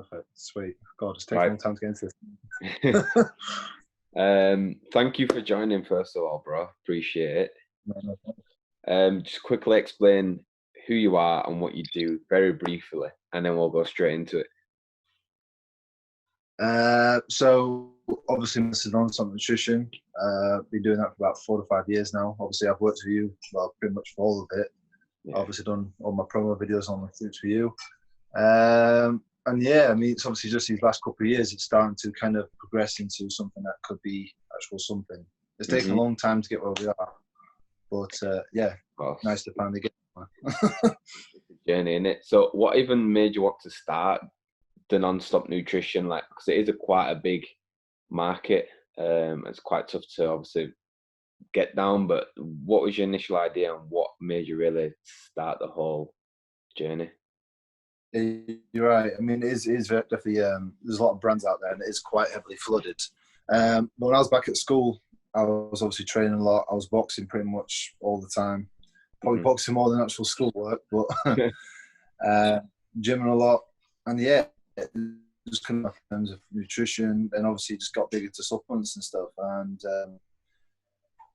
Perfect. Sweet. God, it's taking Right. a long time to get into this. Thank you for joining, first of all, bro. Appreciate it. No. Just quickly explain who you are and what you do very briefly, and then we'll go straight into it. So obviously this is on nutrition. Been doing that for about 4 to 5 years now. Obviously I've worked for you, well, pretty much for all of it. Yeah. Obviously done all my promo videos on the things for you. And yeah, I mean, it's obviously just these last couple of years, it's starting to kind of progress into something that could be actual something. It's taken a long time to get where we are, but yeah, nice to finally get there. Journey, innit? So what even made you want to start the non-stop nutrition? Like, because it is quite a big market. It's quite tough to obviously get down, but what was your initial idea and what made you really start the whole journey? You're right. I mean, it is definitely, there's a lot of brands out there and it is quite heavily flooded. But when I was back at school, I was obviously training a lot. I was boxing pretty much all the time. Probably boxing more than actual schoolwork, but gymming a lot. And yeah, it just kind of in terms of nutrition, and obviously just got big into supplements and stuff, and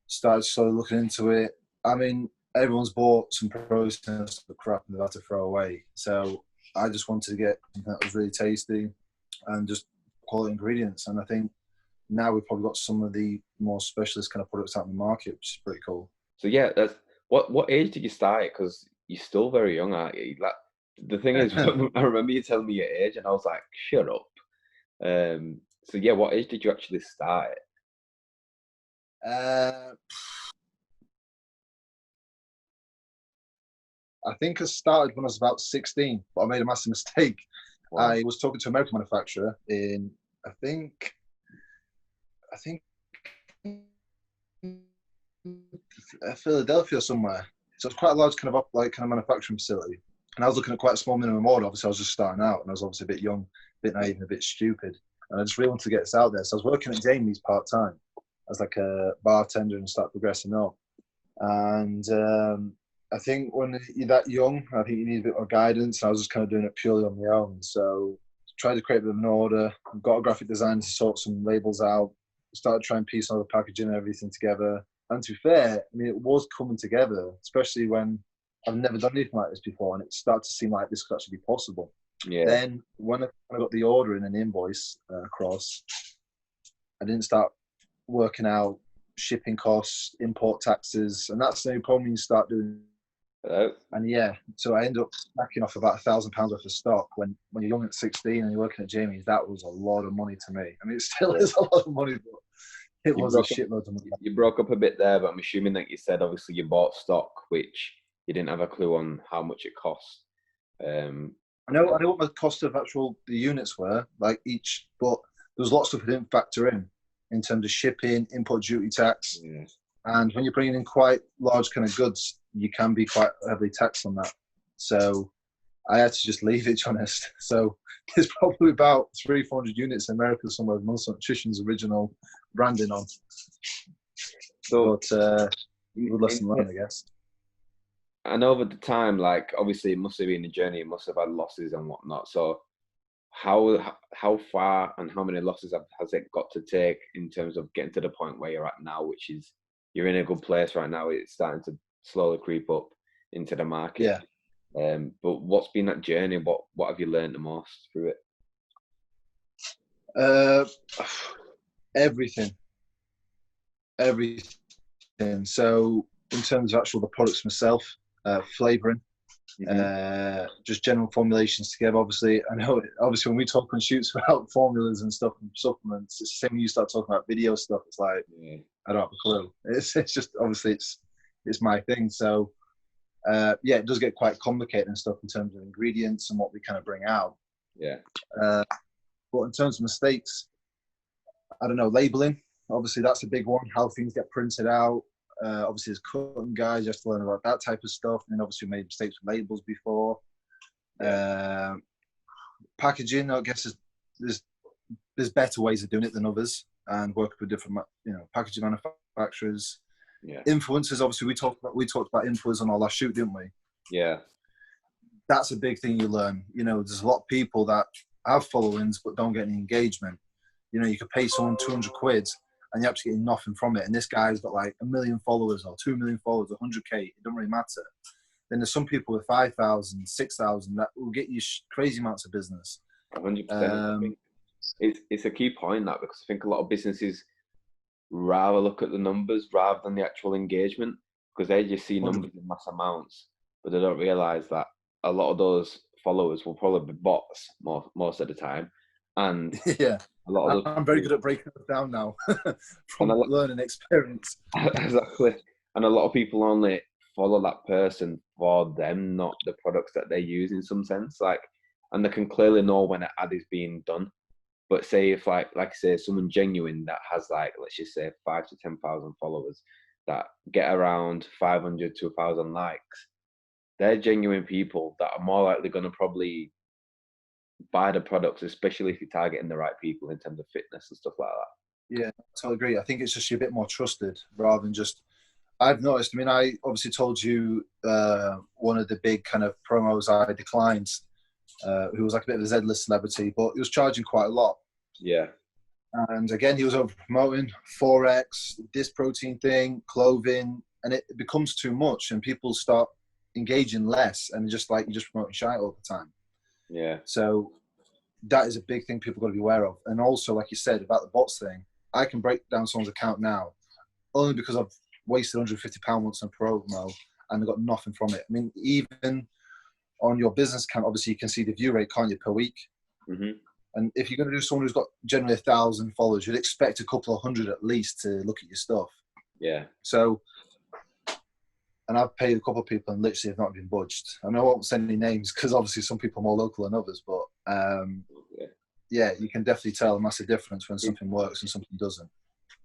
started sort of looking into it. I mean, everyone's bought some protein stuff crap and they've had to throw away. So I just wanted to get something that was really tasty and just quality ingredients. And I think now we've probably got some of the more specialist kind of products out in the market, which is pretty cool. So yeah, that's what age did you start it? Because you're still very young, aren't you? Like, the thing is, I remember you telling me your age, and I was like, shut up. So yeah, what age did you actually start it? I think I started when I was about 16, but I made a massive mistake. Wow. I was talking to an American manufacturer in, I think Philadelphia somewhere. So it's quite a large kind of manufacturing facility. And I was looking at quite a small minimum order. Obviously, I was just starting out, and I was obviously a bit young, a bit naive, and a bit stupid. And I just really wanted to get this out there. So I was working at Jamie's part-time as like a bartender and start progressing up. And I think when you're that young, I think you need a bit more guidance. I was just kind of doing it purely on my own. So tried to create a bit of an order, got a graphic designer to sort some labels out, started trying to piece all the packaging and everything together. And to be fair, I mean, it was coming together, especially when I've never done anything like this before, and it started to seem like this could actually be possible. Yeah. Then when I got the order in an invoice across, I didn't start working out shipping costs, import taxes, and that's the only problem when you start doing. And yeah, so I ended up backing off about £1,000 worth of stock. When you're young at 16 and you're working at Jamie's, that was a lot of money to me. I mean, it still is a lot of money, but it was a shitload of money. You broke up a bit there, but I'm assuming that you said obviously you bought stock, which you didn't have a clue on how much it cost. I know what the cost of the units were, like each, but there was lots of stuff I didn't factor in terms of shipping, import duty tax. Yeah. And when you're bringing in quite large kind of goods, you can be quite heavily taxed on that. So I had to just leave it, to be honest. So there's probably about 300-400 units in America somewhere with Monster Nutrition's original branding on. So, but good lesson learned, I guess. And over the time, like, obviously it must have been a journey, it must have had losses and whatnot. So how far and how many losses has it got to take in terms of getting to the point where you're at now, which is you're in a good place right now. It's starting to slowly creep up into the market. Yeah. But what's been that journey? What have you learned the most through it? Everything. So in terms of actual the products themselves, flavouring, just general formulations together. Obviously, I know. Obviously, when we talk on shoots about formulas and stuff and supplements, it's the same when you start talking about video stuff. It's like I don't have a clue. It's just obviously it's my thing. So yeah, it does get quite complicated and stuff in terms of ingredients and what we kind of bring out. Yeah. But in terms of mistakes, I don't know, labeling. Obviously, that's a big one. How things get printed out. Obviously, as cutting guys, you have to learn about that type of stuff. And then obviously, we made mistakes with labels before. Packaging, I guess, there's better ways of doing it than others, and working with different, packaging manufacturers. Yeah. Influencers, obviously, we talked about influencers on our last shoot, didn't we? Yeah. That's a big thing you learn. There's a lot of people that have followings but don't get any engagement. You know, you could pay someone 200 quid and you're actually getting nothing from it. And this guy's got like 1 million followers or 2 million followers, 100K. It doesn't really matter. Then there's some people with 5,000, 6,000 that will get you crazy amounts of business. 100%. I think it's a key point, that, because I think a lot of businesses rather look at the numbers rather than the actual engagement, because they just see numbers in mass amounts, but they don't realize that a lot of those followers will probably be bots most of the time. And yeah, a lot of I'm very good at breaking it down now from learning experience. Exactly. And a lot of people only follow that person for them, not the products that they use in some sense. Like, and they can clearly know when an ad is being done. But say if like I say, someone genuine that has like, let's just say 5,000 to 10,000 followers that get around 500 to 1,000 likes, they're genuine people that are more likely going to probably buy the products, especially if you're targeting the right people in terms of fitness and stuff like that. Yeah, I totally agree. I think it's just you're a bit more trusted rather than just. I've noticed. I mean, I obviously told you one of the big kind of promos I declined, who was like a bit of a Z-list celebrity, but he was charging quite a lot. Yeah. And again, he was over promoting Forex, this protein thing, clothing, and it becomes too much, and people start engaging less, and just like you're just promoting shite all the time. Yeah. So that is a big thing people got to be aware of. And also, like you said about the bots thing, I can break down someone's account now only because I've wasted £150 once on promo and I got nothing from it. I mean, even on your business account, obviously you can see the view rate, can't you, per week? Mm-hmm. And if you're going to do someone who's got generally 1,000 followers, you'd expect a couple of hundred at least to look at your stuff. Yeah. So, and I've paid a couple of people and literally have not been budged. I mean, I won't send any names because obviously some people are more local than others, but yeah, you can definitely tell a massive difference when something works and something doesn't.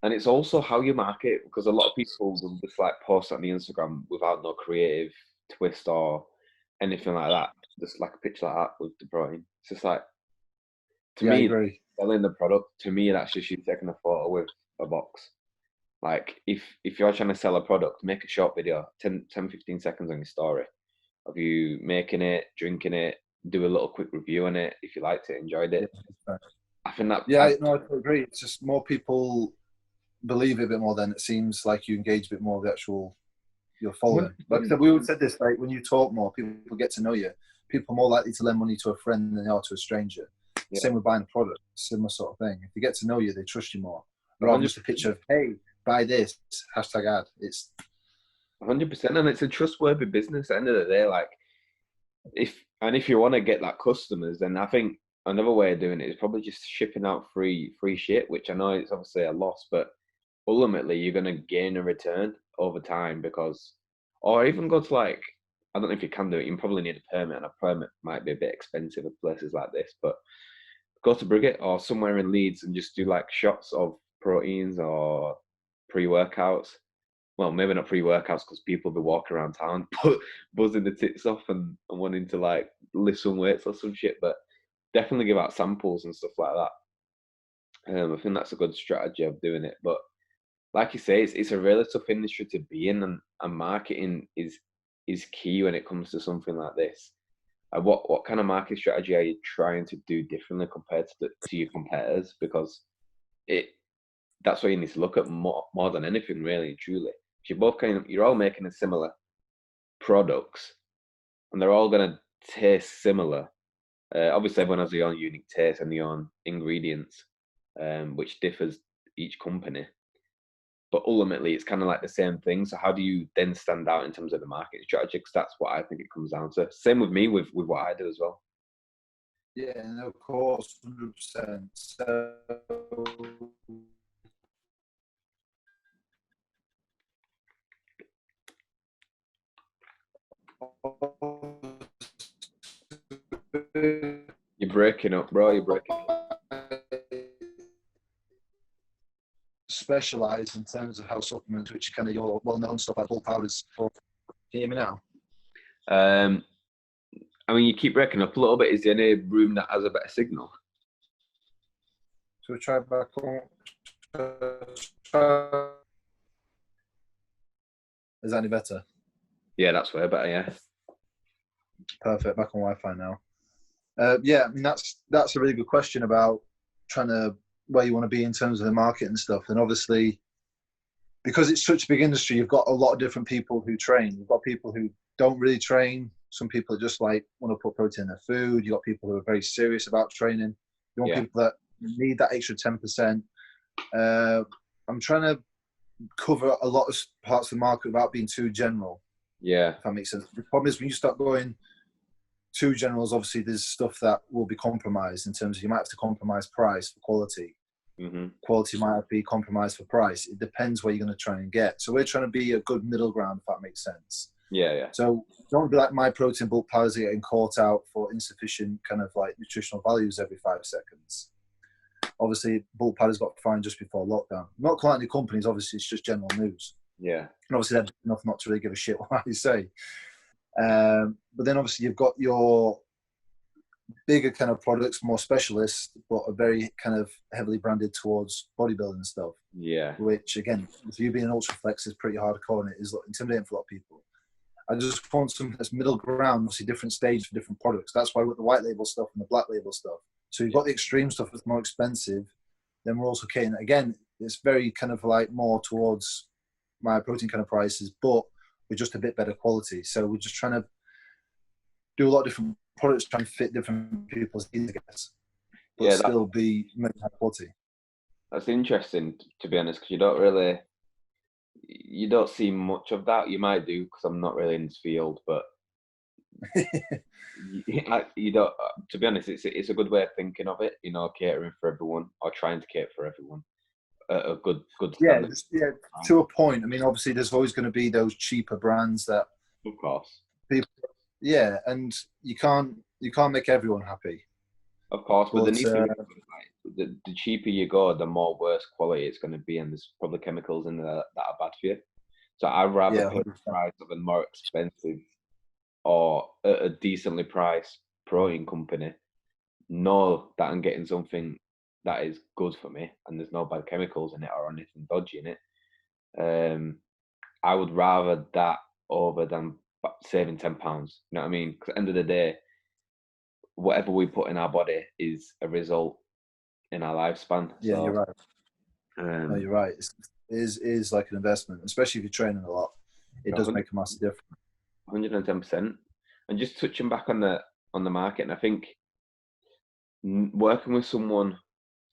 And it's also how you market, because a lot of people will just like post on the Instagram without no creative twist or anything like that. Just like a picture like that with the protein. It's just like, to me, selling the product, to me, that's just you taking a photo with a box. Like, if you're trying to sell a product, make a short video, 10, 15 seconds on your story of you making it, drinking it, do a little quick review on it. If you liked it, enjoyed it. Yeah. I think that. Yeah, no, I agree. It's just more people believe it a bit more, then it seems like you engage a bit more with the actual your following. Like I said, we always said this, like when you talk more, people get to know you. People are more likely to lend money to a friend than they are to a stranger. Yeah. Same with buying a product, similar sort of thing. If they get to know you, they trust you more. Rather than just a picture of, hey, buy this, hashtag ad. It's 100%, and it's a trustworthy business at the end of the day. Like, if you want to get that customers, then I think another way of doing it is probably just shipping out free shit, which I know it's obviously a loss, but ultimately you're going to gain a return over time, because, or even go to like, I don't know if you can do it, you probably need a permit, and a permit might be a bit expensive at places like this, but go to Brigitte or somewhere in Leeds and just do like shots of proteins or pre-workouts. Well, maybe not pre-workouts, because people will be walking around town buzzing the tits off and wanting to like lift some weights or some shit, but definitely give out samples and stuff like that. I think that's a good strategy of doing it. But like you say, it's a really tough industry to be in, and marketing is key when it comes to something like this. What kind of market strategy are you trying to do differently compared to your competitors? Because that's what you need to look at more than anything, really, truly. You're all making a similar products, and they're all going to taste similar. Obviously, everyone has their own unique taste and their own ingredients, which differs each company. But ultimately, it's kind of like the same thing. So how do you then stand out in terms of the market strategy? Because that's what I think it comes down to. Same with me, with what I do as well. Yeah, and of course, 100%. So You're breaking up, bro. You're breaking up. Specialize in terms of health supplements, which kind of your well-known stuff like bull powders. Can you hear me now? I mean, you keep breaking up a little bit. Is there any room that has a better signal? So we try back on. Is that any better? Yeah, that's way better, yeah. Perfect. Back on Wi-Fi now. Yeah, I mean that's a really good question about trying to where you want to be in terms of the market and stuff. And obviously, because it's such a big industry, you've got a lot of different people who train. You've got people who don't really train. Some people just like want to put protein in their food. You've got people who are very serious about training. You want people that need that extra 10%. I'm trying to cover a lot of parts of the market without being too general. Yeah. If that makes sense. The problem is when you start going too general, obviously there's stuff that will be compromised in terms of you might have to compromise price for quality. Mm-hmm. Quality might be compromised for price. It depends what you're going to try and get. So we're trying to be a good middle ground, if that makes sense. Yeah. So don't be like my protein bulk powders getting caught out for insufficient kind of like nutritional values every 5 seconds. Obviously, bulk powders got fined just before lockdown. Not quite any companies, obviously, it's just general news. Yeah. And obviously, they're enough not to really give a shit what I say. But then obviously, you've got your bigger kind of products, more specialists, but are very kind of heavily branded towards bodybuilding stuff. Yeah. Which, again, if you being an ultraflex is pretty hardcore and it is intimidating for a lot of people. I just want something that's middle ground, obviously different stages for different products. That's why with the white label stuff and the black label stuff. So you've got the extreme stuff that's more expensive. Then we're also catering, again, it's very kind of like more towards my protein kind of prices, but we're just a bit better quality. So we're just trying to do a lot of different products, trying to fit different people's needs, I guess, but still be high quality. That's interesting, to be honest, because you don't see much of that. You might do because I'm not really in this field, but you don't. To be honest, it's a good way of thinking of it. You know, catering for everyone or trying to cater for everyone. A good standard. Yeah, to a point. I mean, obviously, there's always going to be those cheaper brands that, of course, people. Yeah, and you can't make everyone happy. Of course, but the cheaper you go, the more worse quality it's going to be, and there's probably chemicals in there that are bad for you. So I'd rather pay the price of a more expensive or a decently priced protein company, know that I'm getting something that is good for me and there's no bad chemicals in it or anything dodgy in it. I would rather that over than saving £10. You know what I mean? Because at the end of the day, whatever we put in our body is a result in our lifespan. Yeah, so, you're right. No, you're right. It is like an investment, especially if you're training a lot. It does make a massive difference. 110%. And just touching back on the market, and I think working with someone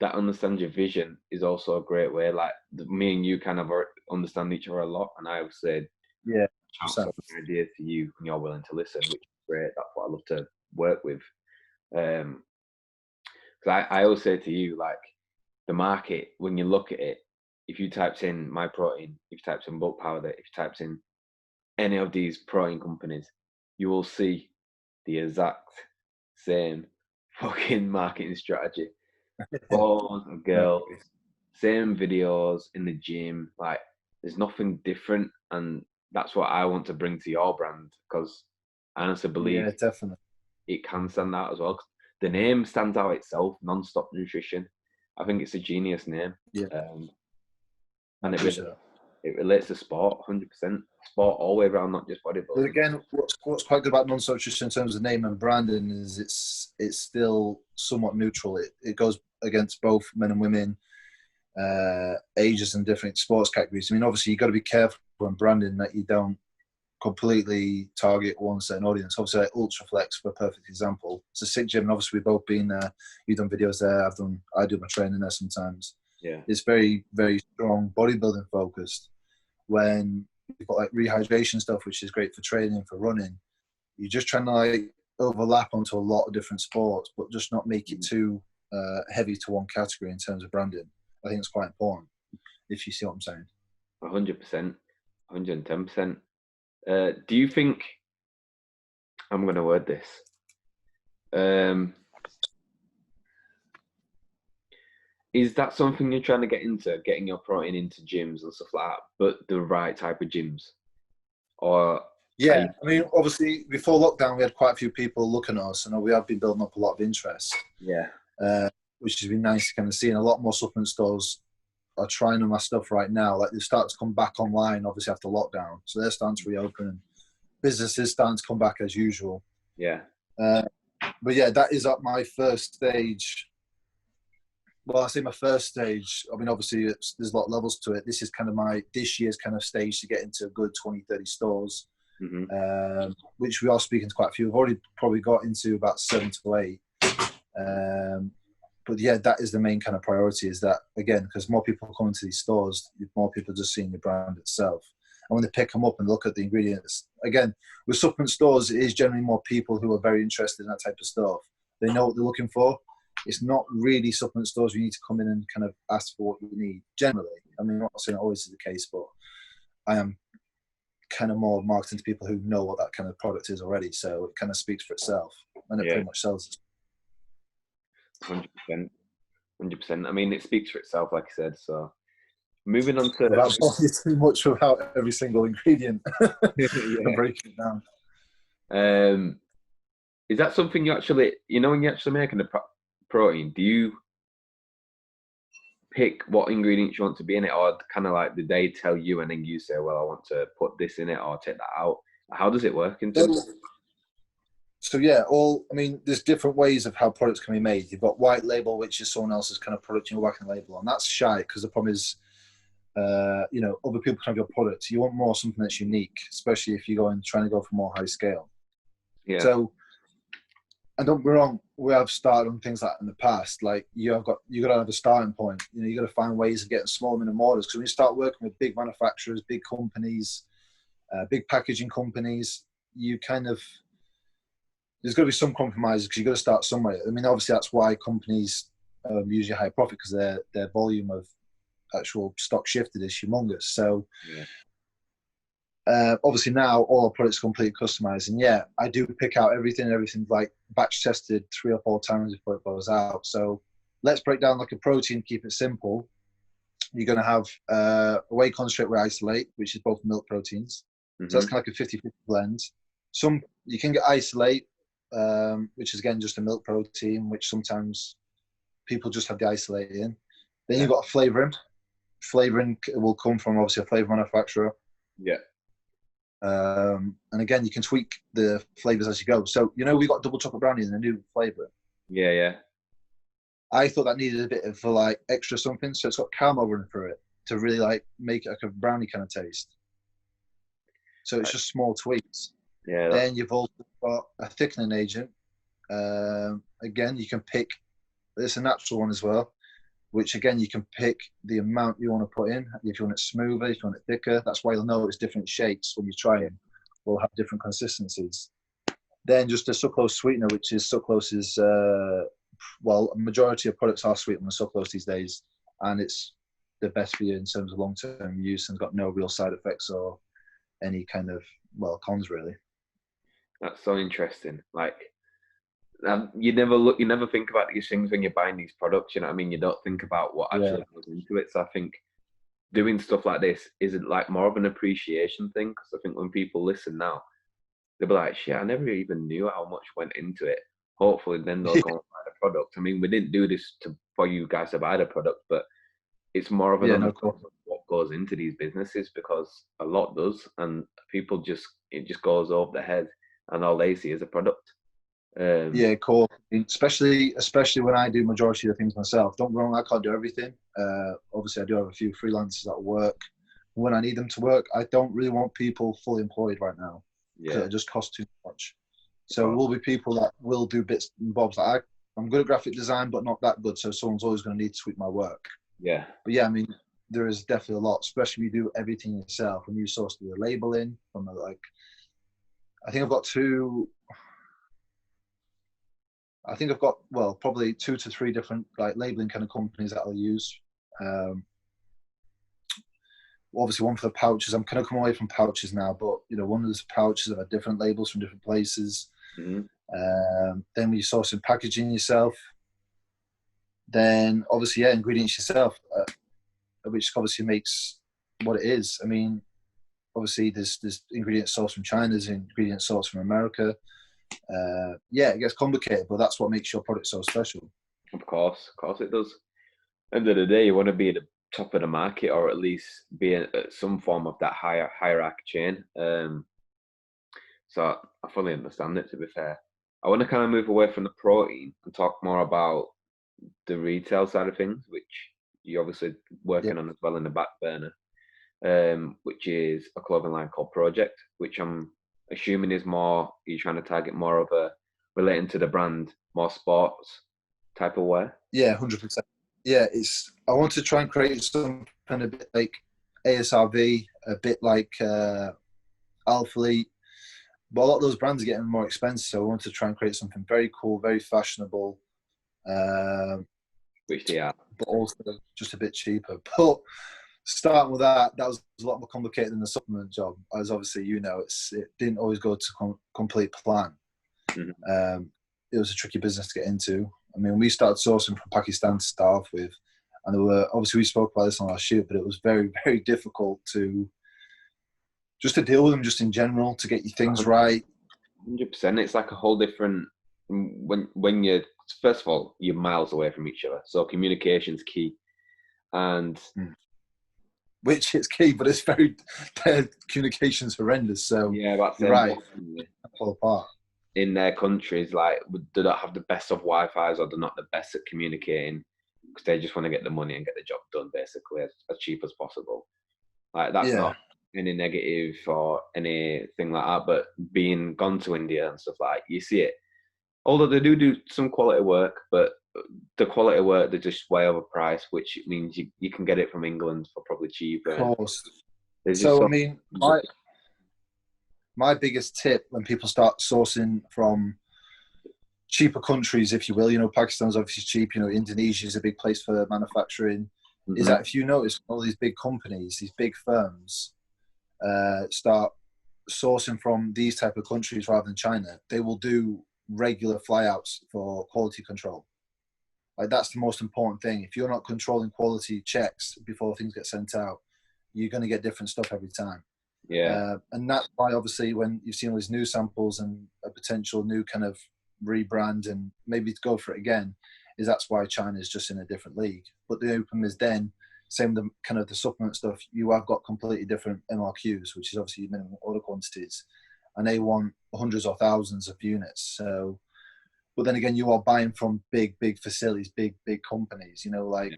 that understands your vision is also a great way. Like me and you kind of understand each other a lot, and I would say, yeah, an idea to you and you're willing to listen, which is great. That's what I love to work with. Because I always say to you, like, the market, when you look at it, if you typed in my protein, if you typed in bulk powder, if you typed in any of these protein companies, you will see the exact same fucking marketing strategy. Boys and girls, same videos in the gym. Like, there's nothing different, and that's what I want to bring to your brand, because I honestly believe definitely it can stand out as well. The name stands out itself, Non-Stop Nutrition. I think it's a genius name. Yeah. And it relates to sport, 100%. Sport all the way around, not just bodybuilding. But again, what's quite good about Non-Stop Nutrition in terms of name and branding is it's still somewhat neutral. It goes against both men and women, ages and different sports categories. I mean, obviously, you've got to be careful when branding that you don't completely target one certain audience. Obviously, like Ultraflex, for a perfect example. It's a sick gym, and obviously we've both been there. You've done videos there. I do my training there sometimes. Yeah, it's very, very strong bodybuilding focused. When you've got like rehydration stuff, which is great for training, for running, you're just trying to like overlap onto a lot of different sports, but just not make it too heavy to one category in terms of branding. I think it's quite important, if you see what I'm saying. 100%, 110%. Do you think, I'm going to word this, is that something you're trying to get into, getting your protein into gyms and stuff like that, but the right type of gyms? Or I mean, obviously, before lockdown, we had quite a few people looking at us, and we have been building up a lot of interest. Yeah. Which has been nice to kind of see. And a lot more supplement stores are trying on my stuff right now. Like, they start to come back online, obviously, after lockdown. So they're starting to reopen, and businesses starting to come back as usual. Yeah. but yeah, that is at my first stage. Well, I say my first stage. I mean, obviously, there's a lot of levels to it. This is kind of this year's kind of stage to get into a good 20, 30 stores, which we are speaking to quite a few. We've already probably got into about 7 to 8. But yeah, that is the main kind of priority, is that, again, because more people come into these stores, more people just seeing the brand itself. And when they pick them up and look at the ingredients, again, with supplement stores, it is generally more people who are very interested in that type of stuff. They know what they're looking for. It's not really supplement stores where you need to come in and kind of ask for what you need, generally. I mean, I'm not saying it always is the case, but I am kind of more marketing to people who know what that kind of product is already. So it kind of speaks for itself, and it pretty much sells it. 100%. 100%. I mean, it speaks for itself, like I said. So, moving on to. Without talking too much about every single ingredient and breaking it down. Is that something you actually, when you actually make a protein, do you pick what ingredients you want to be in it, or kind of like, do they tell you and then you say, well, I want to put this in it or take that out? How does it work in terms of? So yeah, there's different ways of how products can be made. You've got white label, which is someone else's kind of product, you're whacking a label on. That's shy, because the problem is, other people can have your product. You want more something that's unique, especially if you're trying to go for more high scale. Yeah. So, and don't be wrong, we have started on things like that in the past. Like you got to have a starting point. You got to find ways of getting small minimum orders, because when you start working with big manufacturers, big companies, big packaging companies, there's got to be some compromises, because you've got to start somewhere. I mean, obviously that's why companies usually high profit, because their volume of actual stock shifted is humongous. So obviously now all our products are completely customized, and yeah, I do pick out everything's like batch tested 3 or 4 times before it goes out. So let's break down like a protein, keep it simple. You're going to have a whey concentrate we isolate, which is both milk proteins. So that's kind of like a 50-50 blend. Some you can get isolate, which is again just a milk protein, which sometimes people just have the isolate in. Then you've got a flavoring. Flavoring will come from obviously a flavor manufacturer. Yeah. And again, you can tweak the flavors as you go. So we got double chocolate brownie in a new flavor. Yeah. I thought that needed a bit of like extra something, so it's got caramel running through it to really like make it like a brownie kind of taste. So it's just small tweaks. Yeah. Then you've also got a thickening agent. Again, you can pick. It's a natural one as well, which again you can pick the amount you want to put in. If you want it smoother, if you want it thicker. That's why you'll know it's different shapes when you try them. Will have different consistencies. Then just a sucrose sweetener, which is sucrose is a majority of products are sweetened with sucrose these days, and it's the best for you in terms of long-term use and got no real side effects or any kind of cons really. That's so interesting. Like, you never think about these things when you're buying these products. You know what I mean? You don't think about what actually goes into it. So I think doing stuff like this isn't like more of an appreciation thing, because I think when people listen now, they'll be like, shit, I never even knew how much went into it. Hopefully then they'll go and buy the product. I mean, we didn't do this for you guys to buy the product, but it's more of an understanding of what goes into these businesses, because a lot does, and people it just goes over their head, and all they see is a product. Yeah, cool. Especially when I do majority of the things myself. Don't get me wrong, I can't do everything. Obviously, I do have a few freelancers that work when I need them to work. I don't really want people fully employed right now, because it just costs too much. So there will be people that will do bits and bobs. Like I'm good at graphic design, but not that good. So someone's always going to need to tweak my work. Yeah. But yeah, I mean, there is definitely a lot, especially when you do everything yourself. When you source the labeling from I think I've got probably 2 to 3 different like labeling kind of companies that I'll use. Obviously one for the pouches. I'm kind of coming away from pouches now, but one of those pouches have had different labels from different places. Mm-hmm. Then when you source and packaging yourself, then obviously ingredients yourself, which obviously makes what it is. I mean, obviously there's ingredients sourced from China, there's ingredients sourced from America. It gets complicated, but that's what makes your product so special. Of course it does. End of the day, you want to be at the top of the market, or at least be at some form of that hierarchy chain. So I fully understand it, to be fair. I want to kind of move away from the protein and talk more about the retail side of things, which you're obviously Yeah, working on as well in the back burner, which is a clothing line called Project, which I'm assuming is more, you're trying to target more of a, relating to the brand, more sports type of wear. yeah, 100%. Yeah, I want to try and create something a bit like ASRV, a bit like Alphalete, but a lot of those brands are getting more expensive. So I want to try and create something very cool, very fashionable, um, Which they are. but also just a bit cheaper. But starting with that was a lot more complicated than the supplement job, as obviously you know. It didn't always go to complete plan. Mm-hmm. It was a tricky business to get into. I mean, we started sourcing from Pakistan to start off with, and there were, obviously we spoke about this on our shoot, but it was very, very difficult to deal with them just in general, to get your things right. 100%. It's like a whole different, when you're, first of all, you're miles away from each other, so communication's key. And which is key, but it's very, their communication's horrendous. So yeah, that's you're right, fall apart. In their countries, like, do not have the best of Wi-Fi's, or they're not the best at communicating, because they just want to get the money and get the job done basically as cheap as possible. Like, that's not any negative or anything like that, but being gone to India and stuff, like, you see it. Although they do some quality work, but the quality work, they're just way overpriced, which means you can get it from England for probably cheaper. Of course. So, I mean, my biggest tip when people start sourcing from cheaper countries, if you will, you know, Pakistan's obviously cheap, you know, Indonesia is a big place for manufacturing, is that if you notice all these big companies, these big firms, start sourcing from these type of countries rather than China, they will do regular flyouts for quality control. Like, that's the most important thing. If you're not controlling quality checks before things get sent out, you're going to get different stuff every time. Yeah. And that's why, obviously, when you've seen all these new samples and a potential new kind of rebrand and maybe to go for it again, is that's why China is just in a different league. But the open is then, same with the kind of the supplement stuff, you have got completely different MRQs, which is obviously minimum order quantities, and they want hundreds or thousands of units. So, but then again, you are buying from big facilities, big companies. You know, like,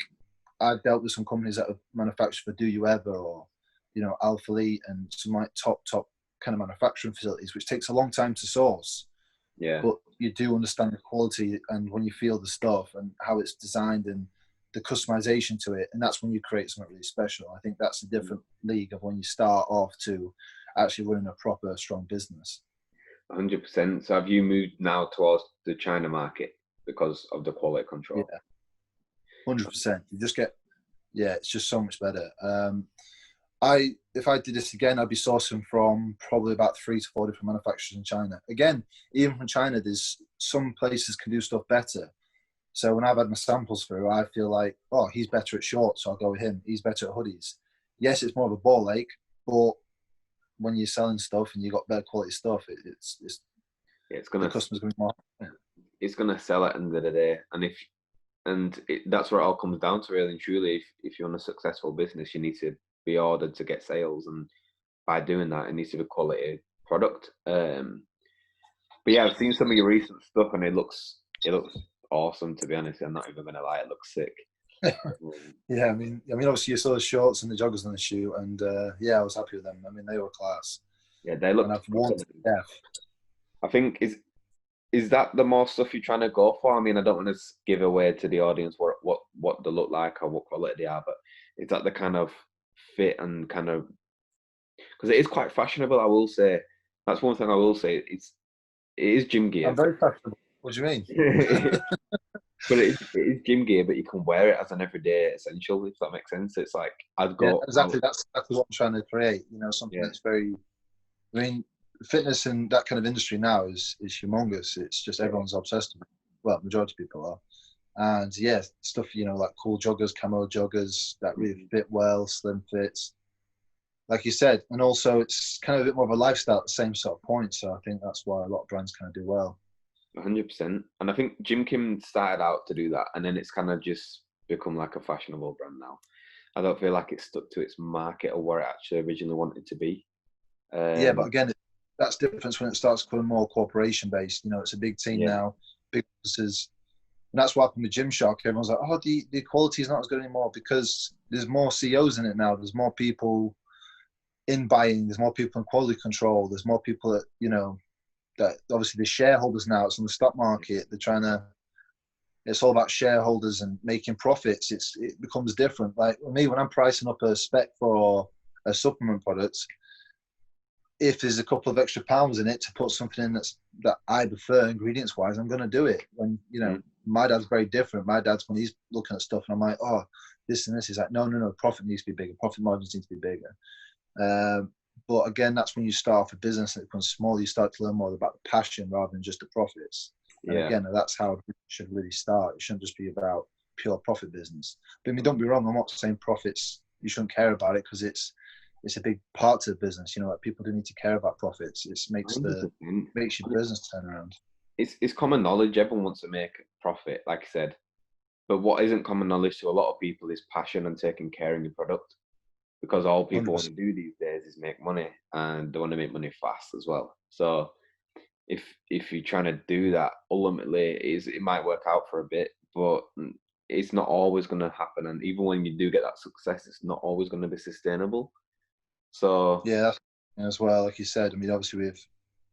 I've dealt with some companies that have manufactured for Do You Ever, or, you know, Alphalete, and some like top kind of manufacturing facilities, which takes a long time to source. Yeah. But you do understand the quality, and when you feel the stuff and how it's designed and the customization to it, and that's when you create something really special. I think that's a different league of when you start off to actually running a proper, strong business. 100%. So have you moved now towards the China market because of the quality control? Yeah, 100%. You just get, it's just so much better. If I did this again, I'd be sourcing from probably about 3 to 4 different manufacturers in China. Again, even from China, there's some places can do stuff better. So when I've had my samples through, I feel like, oh, he's better at shorts, so I'll go with him. He's better at hoodies. Yes, it's more of a ball ache, but when you're selling stuff and you got better quality stuff, it's gonna, the customer's gonna be more. It's gonna sell at the end of the day, and that's where it all comes down to, really and truly. If you want a successful business, you need to be ordered to get sales, and by doing that, it needs to be quality product. But yeah, I've seen some of your recent stuff, and it looks awesome. To be honest, I'm not even gonna lie, it looks sick. Yeah, I mean, obviously you saw the shorts and the joggers on the shoe, and I was happy with them. I mean, they were class. Yeah, they look. And I've worn to death. I think is that the more stuff you're trying to go for? I mean, I don't want to give away to the audience what they look like or what quality they are, but is that the kind of fit and kind of, because it is quite fashionable, I will say. That's one thing I will say. It is gym gear. I'm very fashionable. What do you mean? But it is gym gear, but you can wear it as an everyday essential, if that makes sense. It's like, I'd go... Yeah, exactly. That's exactly what I'm trying to create. You know, something that's very... I mean, fitness in that kind of industry now is humongous. It's just everyone's obsessed with it. Well, majority of people are. And stuff, you know, like cool joggers, camo joggers that really fit well, slim fits. Like you said, and also it's kind of a bit more of a lifestyle at the same sort of point. So I think that's why a lot of brands kind of do well. 100%. And I think Jim Kim started out to do that, and then it's kind of just become like a fashionable brand now. I don't feel like it's stuck to its market or where it actually originally wanted to be. But again, that's different when it starts becoming more corporation based. You know, it's a big team Yeah. now, big offices. And that's what happened with Gymshark. Everyone's like, oh, the quality is not as good anymore because there's more CEOs in it now. There's more people in buying. There's more people in quality control. There's more people that, you know, that obviously the shareholders now, it's on the stock market. They're trying to, it's all about shareholders and making profits. It becomes different. Like with me, when I'm pricing up a spec for a supplement product, if there's a couple of extra pounds in it to put something in that I prefer ingredients wise, I'm going to do it. When, you know, my dad's very different. My dad's, when he's looking at stuff and I'm like, oh, this and this, he's like, no, profit needs to be bigger. Profit margins need to be bigger. But again, that's when you start off a business and it becomes small. You start to learn more about the passion rather than just the profits. And again, that's how it should really start. It shouldn't just be about pure profit business. But I mean, don't be wrong. I'm not saying profits, you shouldn't care about it because it's a big part to the business. You know, like people do need to care about profits. It makes your business turn around. It's common knowledge. Everyone wants to make a profit, like I said. But what isn't common knowledge to a lot of people is passion and taking care of your product. Because all people 100%. Want to do these days is make money, and they want to make money fast as well. So if you're trying to do that, ultimately it might work out for a bit, but it's not always going to happen. And even when you do get that success, it's not always going to be sustainable. So yeah, as well, like you said, I mean, obviously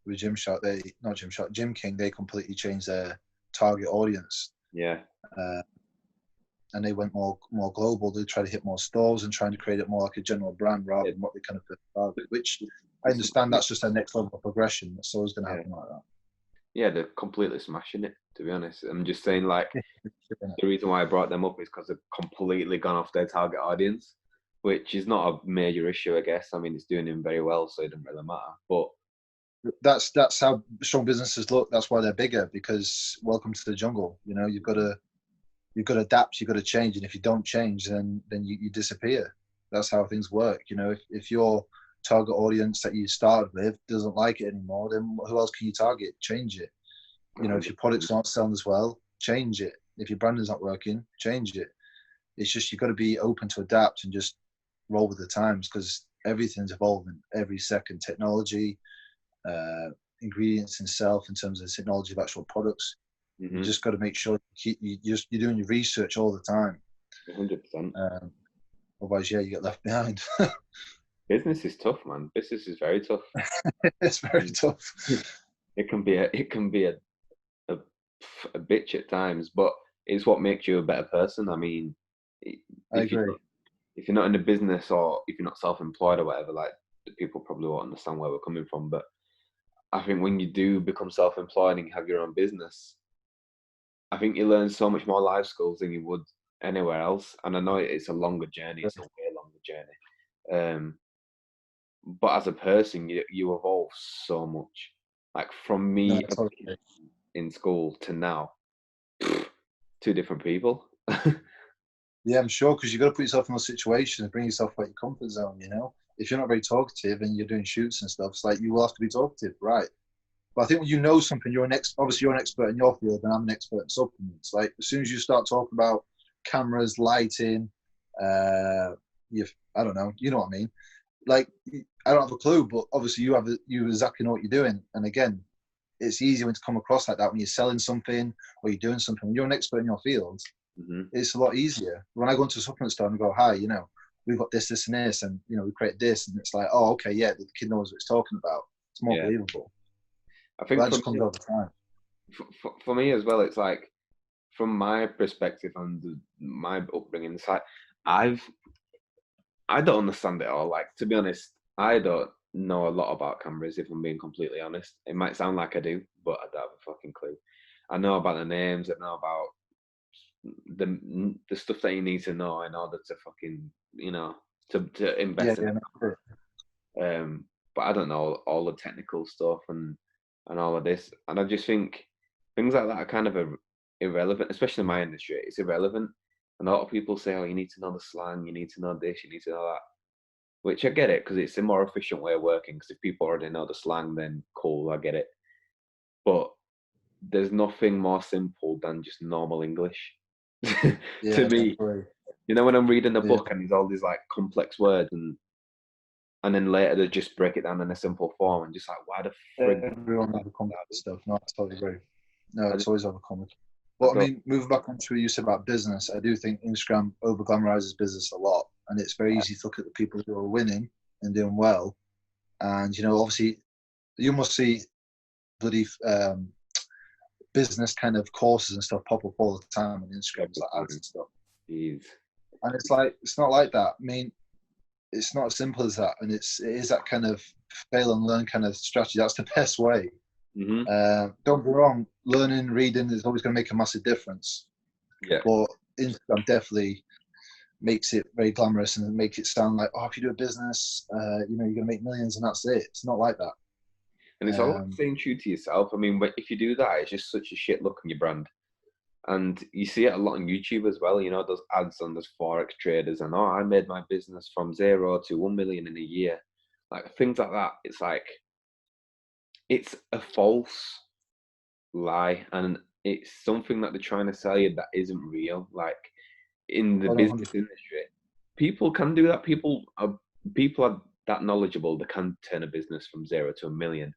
with Gymshark, Gym King, they completely changed their target audience. Yeah. And they went more global. They tried to hit more stores and trying to create it more like a general brand rather than what they kind of put, which I understand that's just their next level of progression. That's always going to happen like that. Yeah, they're completely smashing it, to be honest. I'm just saying, like, the reason why I brought them up is because they've completely gone off their target audience, which is not a major issue, I guess. I mean, it's doing them very well, so it doesn't really matter. But that's how strong businesses look. That's why they're bigger, because welcome to the jungle. You know, you've got to adapt, you've got to change. And if you don't change, then you disappear. That's how things work. You know, if your target audience that you started with doesn't like it anymore, then who else can you target? Change it. You know, if your product's not selling as well, change it. If your branding's not working, change it. It's just, you've got to be open to adapt and just roll with the times, because everything's evolving every second. Technology, ingredients itself, in terms of the technology of actual products. Mm-hmm. You just got to make sure you're doing your research all the time. 100%. Otherwise, you get left behind. Business is tough, man. Business is very tough. It's very tough. It can be a bitch at times, but it's what makes you a better person. I mean, I agree. If you're not in the business, or if you're not self-employed or whatever, like, people probably won't understand where we're coming from. But I think when you do become self-employed and you have your own business, I think you learn so much more life skills than you would anywhere else. And I know it's a longer journey. It's a way longer journey. But as a person, you evolve so much. Like, from me in school to now, two different people. Yeah, I'm sure, because you've got to put yourself in those situations, bring yourself out your comfort zone, you know? If you're not very talkative and you're doing shoots and stuff, it's like, you will have to be talkative, right? But I think when you know something, obviously you're an expert in your field and I'm an expert in supplements. Like, as soon as you start talking about cameras, lighting, I don't know, you know what I mean? Like, I don't have a clue, but obviously you exactly know what you're doing. And again, it's easier when to come across like that when you're selling something or you're doing something. When you're an expert in your field, it's a lot easier. When I go into a supplement store and go, hi, you know, we've got this, and this, and, you know, we create this, and it's like, oh, okay, yeah, the kid knows what he's talking about. It's more believable. I think that just comes over time. For me as well, it's like, from my perspective and my upbringing, it's like, I don't understand it all. Like, to be honest, I don't know a lot about cameras, if I'm being completely honest. It might sound like I do, but I don't have a fucking clue. I know about the names, I know about the stuff that you need to know in order to fucking, you know, to invest in it. But I don't know all the technical stuff and all of this. And I just think things like that are kind of irrelevant, especially in my industry. It's irrelevant. And a lot of people say, oh, you need to know the slang, you need to know this, you need to know that. Which I get it, because it's a more efficient way of working. Because if people already know the slang, then cool, I get it. But there's nothing more simple than just normal English. To me, you know, when I'm reading a book and there's all these like complex words, and and then later they just break it down in a simple form and just like, why the frig? Everyone overcomplicates stuff. No, I totally agree. No, I, it's just, always overcomplicated. I But I don't, mean, moving back onto what you said about business, I do think Instagram over glamorizes business a lot, and it's very easy to look at the people who are winning and doing well, and obviously, you must see bloody business kind of courses and stuff pop up all the time on Instagram, like ads and stuff. Jeez. And it's like, it's not like that. I mean, it's not as simple as that, and it is that kind of fail and learn kind of strategy. That's the best way. Don't be wrong, learning, reading is always going to make a massive difference. Yeah. But Instagram definitely makes it very glamorous and makes it sound like, oh, if you do a business, you're going to make millions and that's it. It's not like that. And it's all about staying true to yourself. I mean, if you do that, it's just such a shit look on your brand. And you see it a lot on YouTube as well, those ads on those Forex traders and, I made my business from 0 to 1 million in a year. Like things like that. It's like, it's a false lie, and it's something that they're trying to sell you that isn't real. Like in the business industry, people can do that. People are that knowledgeable. They can turn a business from 0 to 1 million.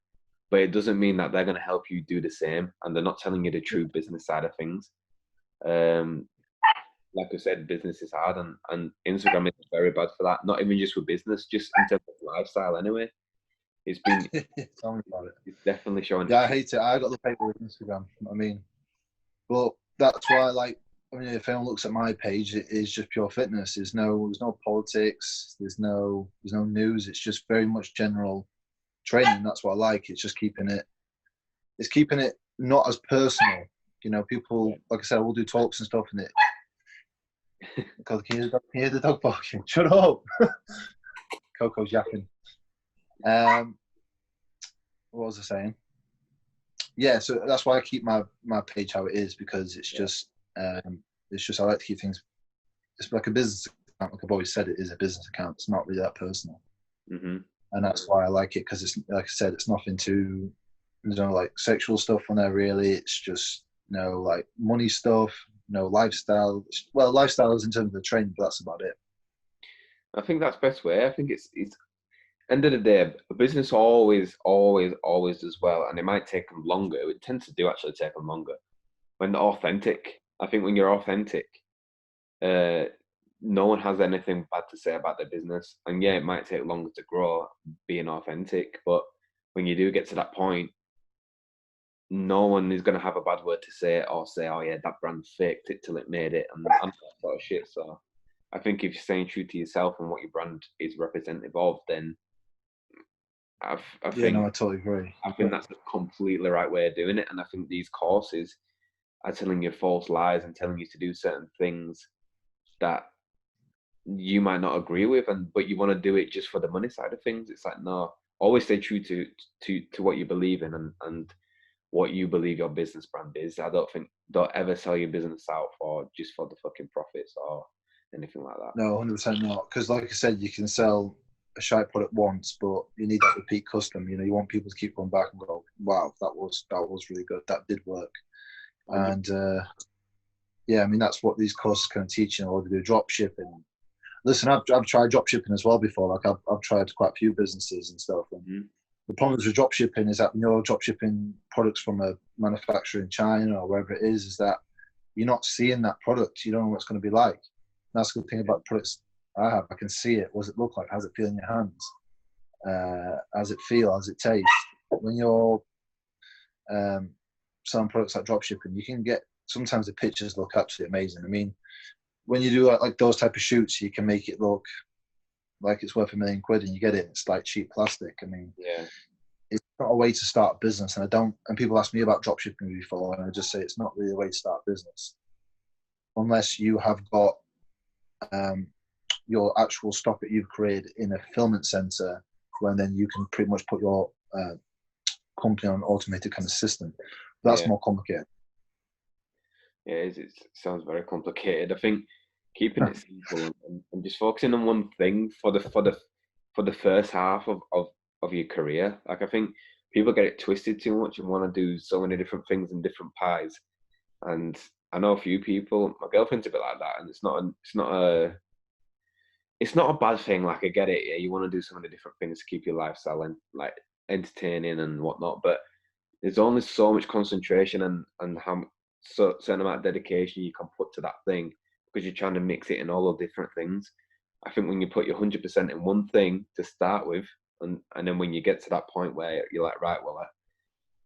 But it doesn't mean that they're going to help you do the same, and they're not telling you the true business side of things. Like I said, business is hard, and Instagram is very bad for that. Not even just with business, just in terms of lifestyle. Anyway, it's been Tell me about it. It's definitely showing. Yeah, I hate it. I got the paper with Instagram. I mean, but that's why, if anyone looks at my page, it is just pure fitness. There's no politics. There's no news. It's just very much general training. That's what I like. It's just keeping it not as personal. People, like I said, will do talks and stuff in it. God, can you hear the dog barking? Shut up. Coco's yapping. What was I saying? Yeah, so that's why I keep my page how it is, because it's just I like to keep things. It's like a business account. Like I've always said, it is a business account. It's not really that personal. And that's why I like it, because it's, like I said, it's nothing too, like sexual stuff on there really. It's just like money stuff, lifestyle. Well, lifestyle is in terms of the training, but that's about it. I think that's the best way. I think it's end of the day, a business always does well, and it might take them longer. It tends to actually take them longer when they're authentic. I think when you're authentic, no one has anything bad to say about their business. And yeah, it might take longer to grow being authentic, but when you do get to that point, no one is going to have a bad word to say or say, oh yeah, that brand faked it till it made it, and that sort of shit. So I think if you're staying true to yourself and what your brand is representative of, then I think I totally agree. I think that's the completely right way of doing it. And I think these courses are telling you false lies and telling you to do certain things that you might not agree with, but you want to do it just for the money side of things. It's like, no, always stay true to what you believe in and what you believe your business brand is. Don't ever sell your business out for the fucking profits or anything like that. No, 100% not. Because like I said, you can sell a shite product once, but you need that repeat custom. You want people to keep going back and go, wow, that was really good. That did work. And yeah, I mean, that's what these courses kind of teach. They do drop shipping. Listen, I've tried drop shipping as well before. Like I've tried quite a few businesses and stuff. And the problem with drop shipping is that when you're drop shipping products from a manufacturer in China or wherever it is that you're not seeing that product. You don't know what it's going to be like. And that's the good thing about products I have. I can see it. What does it look like? How does it feel in your hands? How does it feel? How does it taste? When you're selling products like drop shipping, you can get, sometimes the pictures look absolutely amazing. I mean, when you do like those type of shoots, you can make it look like it's worth £1 million and you get it. It's like cheap plastic. I mean, yeah, it's not a way to start a business. And people ask me about drop shipping before, and I just say it's not really a way to start a business unless you have got your actual stock that you've created in a fulfillment center, when then you can pretty much put your company on an automated kind of system. That's more complicated. Yeah, it sounds very complicated. I think keeping it simple and just focusing on one thing for the first half of your career. Like I think people get it twisted too much and want to do so many different things in different pies. And I know a few people. My girlfriend's a bit like that, and it's not it's not a bad thing. Like I get it. Yeah, you want to do so many different things to keep your lifestyle and like entertaining and whatnot, but there's only so much concentration and certain amount of dedication you can put to that thing because you're trying to mix it in all the different things. I think when you put your 100% in one thing to start with, and then when you get to that point where you're like, right, well,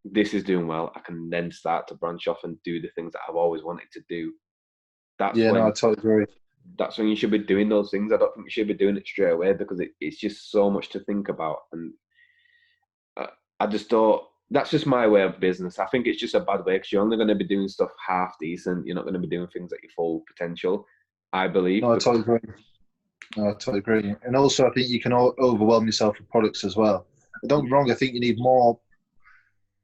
this is doing well, I can then start to branch off and do the things that I've always wanted to do. That's Yeah, no, I when totally agree. that's when you should be doing those things. I don't think you should be doing it straight away because it's just so much to think about. And I just thought that's just my way of business. I think it's just a bad way because you're only going to be doing stuff half decent. You're not going to be doing things at your full potential, I believe. No, I totally agree. No, I totally agree. And also, I think you can overwhelm yourself with products as well. Don't get me wrong, I think you need more.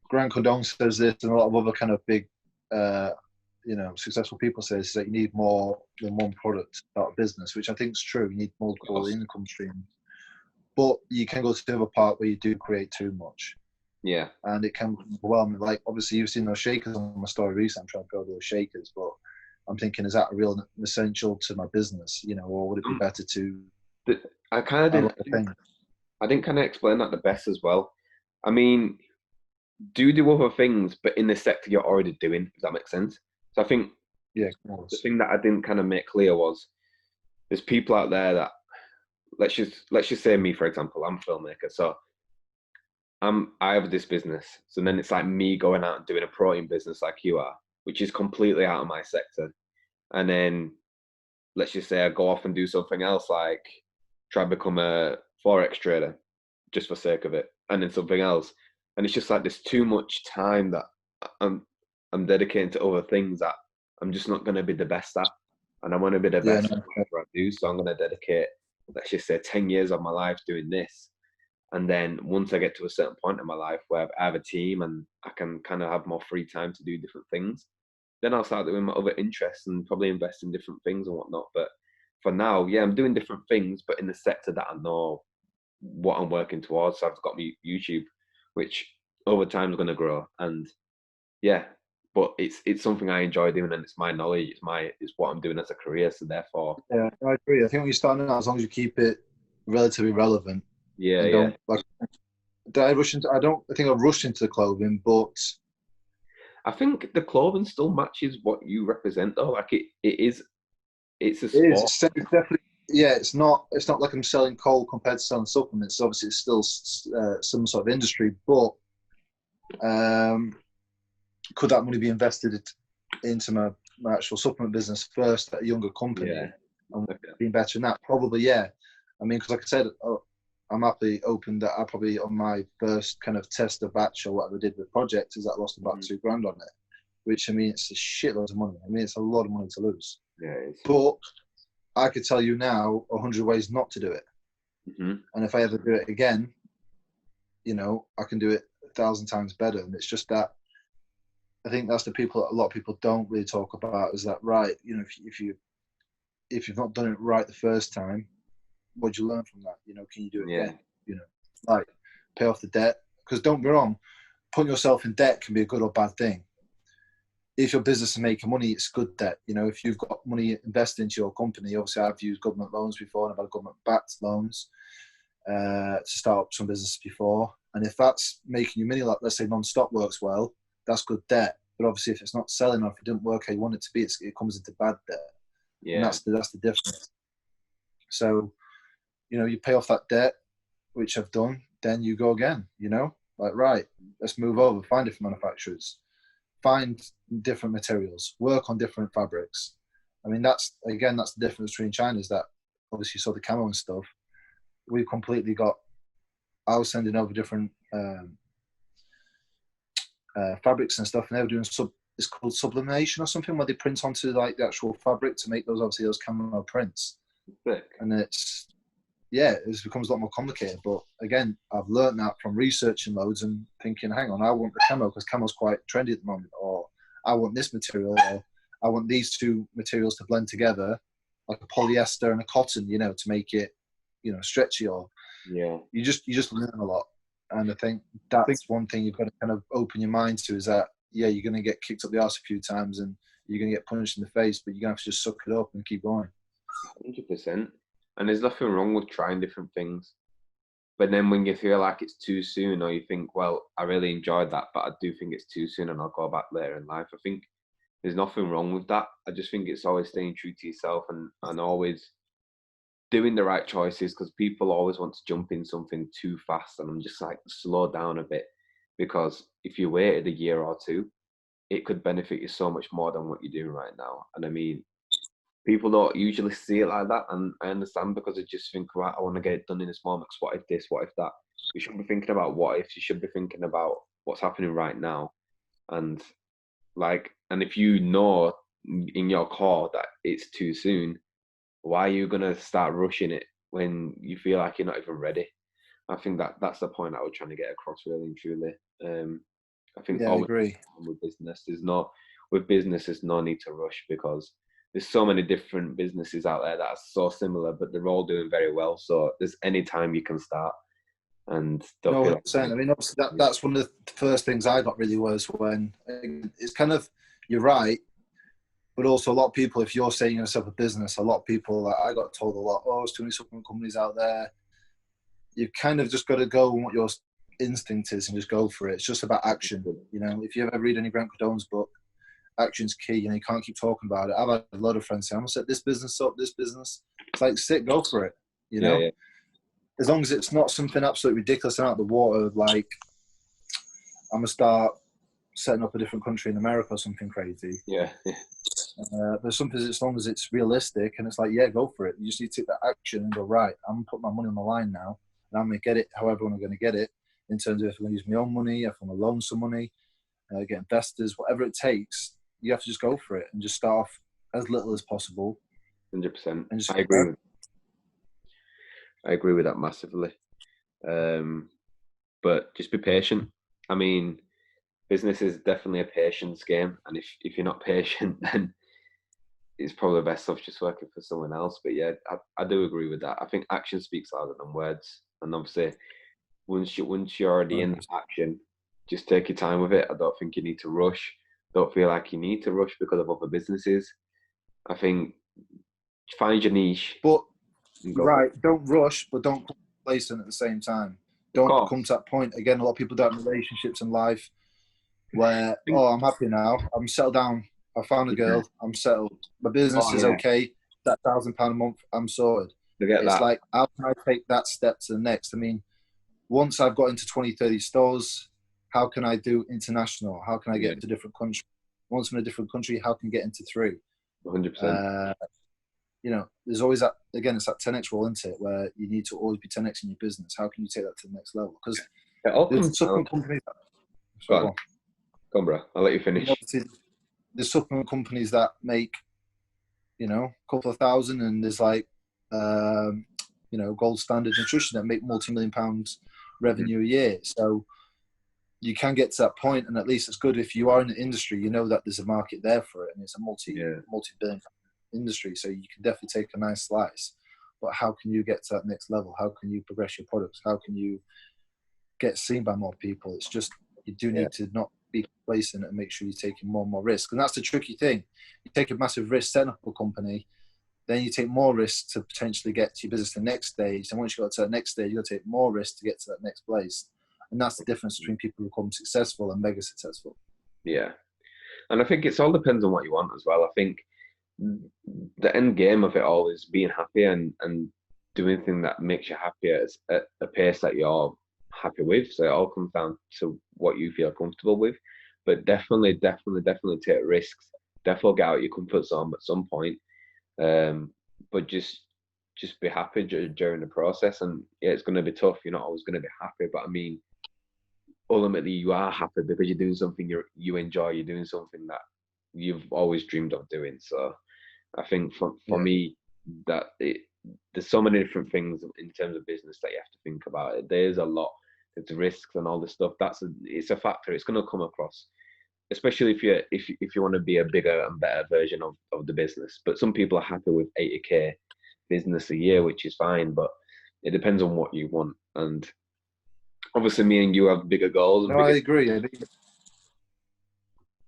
Grant Cardone says this, and a lot of other kind of big, successful people say that you need more than one product out of business, which I think is true. You need multiple income streams. But you can go to the other part where you do create too much. Yeah. And it can be overwhelming. Like, obviously, you've seen those shakers on my story recently. I'm trying to build those shakers, but I'm thinking, is that a real essential to my business? Or would it be better to? I didn't kind of explain that the best as well. I mean, do other things, but in the sector you're already doing. Does that make sense? So I think the thing that I didn't kind of make clear was there's people out there that let's just say me, for example. I'm a filmmaker, so I have this business. So then it's like me going out and doing a protein business like you are, which is completely out of my sector. And then let's just say I go off and do something else, like try and become a forex trader, just for sake of it, and then something else. And it's just like there's too much time that I'm dedicating to other things that I'm just not going to be the best at, and I want to be the best at whatever I do. So I'm going to dedicate, let's just say, 10 years of my life doing this. And then once I get to a certain point in my life where I have a team and I can kind of have more free time to do different things, then I'll start doing my other interests and probably invest in different things and whatnot. But for now, yeah, I'm doing different things, but in the sector that I know what I'm working towards. So I've got my YouTube, which over time is going to grow. And yeah, but it's something I enjoy doing, and it's my knowledge. It's what I'm doing as a career. So therefore, yeah, I agree. I think when you're starting out, as long as you keep it relatively relevant, yeah, don't like. I think I've rushed into the clothing, but I think the clothing still matches what you represent, though. Like it's a sport. It's definitely, yeah. It's not like I'm selling coal compared to selling supplements. Obviously, it's still some sort of industry, but could that money be invested into my actual supplement business first at a younger company? Yeah. And being better in that? Probably, yeah. I mean, because like I said, I'm happily open that I probably on my first kind of tester batch or whatever I did with the project is that I lost about $2,000 on it, which I mean it's a shitload of money. I mean it's a lot of money to lose. Yeah, it is. But I could tell you now 100 ways not to do it. Mm-hmm. And if I ever do it again, I can do it 1,000 times better. And it's just that I think that's a lot of people don't really talk about is that right. If you've not done it right the first time, what'd you learn from that? Can you do it again? Like pay off the debt. Because don't be wrong, putting yourself in debt can be a good or bad thing. If your business is making money, it's good debt. If you've got money invested into your company, obviously I've used government loans before and I've had government-backed loans to start up some business before. And if that's making you money, like let's say non-stop works well, that's good debt. But obviously if it's not selling or if it didn't work how you want it to be, it comes into bad debt. Yeah. And that's the difference. So, you pay off that debt, which I've done, then you go again, like, right, let's move over, find different manufacturers, find different materials, work on different fabrics. I mean, that's the difference between China is that obviously you saw the camo and stuff. We've completely I was sending over different fabrics and stuff, and they were doing it's called sublimation or something, where they print onto like the actual fabric to make those camo prints. Sick. And it becomes a lot more complicated. But again, I've learned that from researching loads and thinking, hang on, I want the camo because camo's quite trendy at the moment, or I want this material, or I want these two materials to blend together, like a polyester and a cotton, to make it, stretchy. Or you just learn a lot. And I think that's one thing you've got to kind of open your mind to is that, yeah, you're going to get kicked up the arse a few times and you're going to get punched in the face, but you're going to have to just suck it up and keep going. 100%. And there's nothing wrong with trying different things. But then when you feel like it's too soon, or you think, well, I really enjoyed that, but I do think it's too soon and I'll go back later in life, I think there's nothing wrong with that. I just think it's always staying true to yourself and always doing the right choices, because people always want to jump in something too fast. And I'm just like, slow down a bit, because if you waited a year or two, it could benefit you so much more than what you're doing right now. And I mean, people don't usually see it like that, and I understand, because they just think, right, I want to get it done in this moment. 'Cause what if this? What if that? You shouldn't be thinking about what ifs. You should be thinking about what's happening right now. And and if you know in your core that it's too soon, why are you gonna start rushing it when you feel like you're not even ready? I think that's the point I was trying to get across, really and truly. I think Yeah, I always agree. with business, there's no need to rush, because there's so many different businesses out there that are so similar, but they're all doing very well. So there's any time you can start, and don't No, feel like 100%. I mean, obviously that's one of the first things I got really was when it's kind of, you're right, but also a lot of people, if you're saying yourself a business, a lot of people, like I got told a lot, oh, there's too many supplement companies out there. You've kind of just got to go on what your instinct is and just go for it. It's just about action. You know, if you ever read any Grant Cardone's book, action's key. You know, you can't keep talking about it. I've had a lot of friends say, I'm going to set this business up, this business. It's like, sit, go for it. You know, yeah, as long as it's not something absolutely ridiculous and out of the water, like I'm going to start setting up a different country in America or something crazy. yeah. But something, as long as it's realistic and it's like, yeah, go for it. You just need to take that action and go, right, I'm going to put my money on the line now and I'm going to get it however I'm going to get it, in terms of if I'm going to use my own money, if I'm going to loan some money, get investors, whatever it takes. You have to just go for it and just start off as little as possible. 100%. And just I agree with that massively. But just be patient. I mean, business is definitely a patience game, and if you're not patient, then it's probably best off just working for someone else. But yeah, I do agree with that. I think action speaks louder than words, and obviously, once you're already in action, just take your time with it. I don't think you need to rush. Don't feel like you need to rush because of other businesses. I think find your niche. But right, don't rush, but don't become complacent at the same time. Don't come to that point. Again, a lot of people don't have relationships in life where, oh, I'm happy now. I'm settled down. I found a girl. I'm settled. My business is okay. That £1,000 a month, I'm sorted. It's like, how can I take that step to the next? I mean, once I've got into 20, 30 stores, how can I do international? How can I get into different countries? Once I'm in a different country, how can I get into 3? 100%. You know, there's always that, again, it's that 10x rule, isn't it? Where you need to always be 10x in your business. How can you take that to the next level? Because there's supplement companies. Go on, bro. I'll let you finish. There's supplement companies that make, you know, a couple of thousand, and there's like, you know, Gold Standard Nutrition that make multi-million pounds revenue a year. So you can get to that point, and at least it's good if you are in the industry, you know that there's a market there for it, and it's a multi-billion industry, so you can definitely take a nice slice. But how can you get to that next level? How can you progress your products? How can you get seen by more people? It's just, you do need to not be complacent and make sure you're taking more and more risk. And that's the tricky thing. You take a massive risk setting up a company, then you take more risks to potentially get to your business to the next stage. And once you got to that next stage, you got to take more risks to get to that next place. And that's the difference between people who become successful and mega successful. Yeah. And I think it all depends on what you want as well. I think the end game of it all is being happy and doing things that makes you happier at a pace that you're happy with. So it all comes down to what you feel comfortable with. But definitely take risks. Definitely get out your comfort zone at some point. But just be happy during the process. And yeah, it's going to be tough. You're not always going to be happy. But I mean, ultimately, you are happy because you're doing something you enjoy. You're doing something that you've always dreamed of doing. So I think for me, that there's so many different things in terms of business that you have to think about. There's a lot. There's risks and all this stuff. It's a factor. It's going to come across, especially if you want to be a bigger and better version of the business. But some people are happy with 80k business a year, which is fine. But it depends on what you want. And obviously, me and you have bigger goals. No, I agree.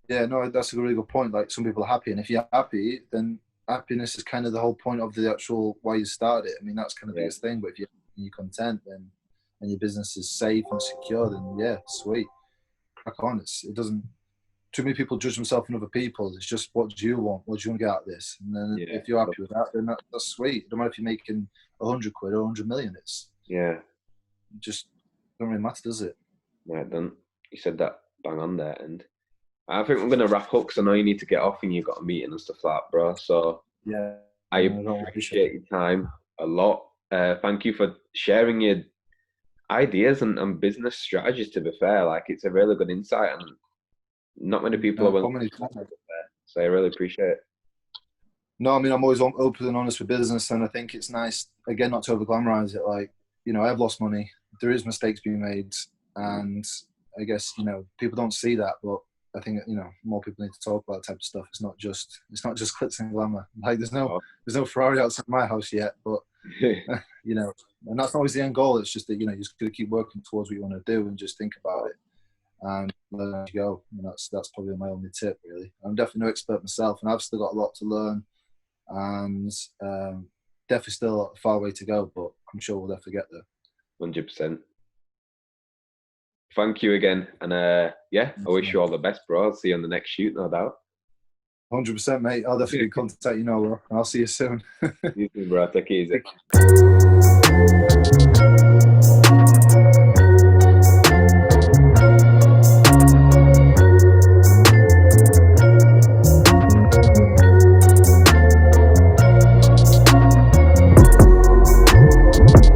Yeah, no, that's a really good point. Like, some people are happy, and if you're happy, then happiness is kind of the whole point of the actual why you started it. I mean, that's kind of the Yeah. biggest thing. But if you're content then, and your business is safe and secure, then yeah, sweet. Crack on. It doesn't. Too many people judge themselves and other people. It's just, what do you want? What do you want to get out of this? And then if you're happy with that, then that's sweet. It don't matter if you're making 100 quid or 100 million. It's just don't really matter, does it? Yeah, then you said that bang on there, and I think we're gonna wrap up because I know you need to get off and you've got a meeting and stuff like that, bro. So yeah, I appreciate your time a lot. Thank you for sharing your ideas and business strategies. To be fair, like, it's a really good insight, and not many people are willing to talk about it, so I really appreciate it. No, I mean, I'm always open and honest with business, and I think it's nice, again, not to over glamorize it. Like, you know, I've lost money. There is mistakes being made, and I guess, you know, people don't see that, but I think, you know, more people need to talk about that type of stuff. It's not just glitz and glamour. Like, there's no Ferrari outside my house yet, but you know, and that's not always the end goal. It's just that, you know, you just got to keep working towards what you want to do and just think about it and let it go. And that's probably my only tip, really. I'm definitely no expert myself, and I've still got a lot to learn, and definitely still a far way to go, but I'm sure we'll definitely get there. 100%. Thank you again, and I wish you all the best, bro. I'll see you on the next shoot, no doubt. 100%, mate. I'll definitely contact you, bro. I'll see you soon. You too, bro. Take it easy.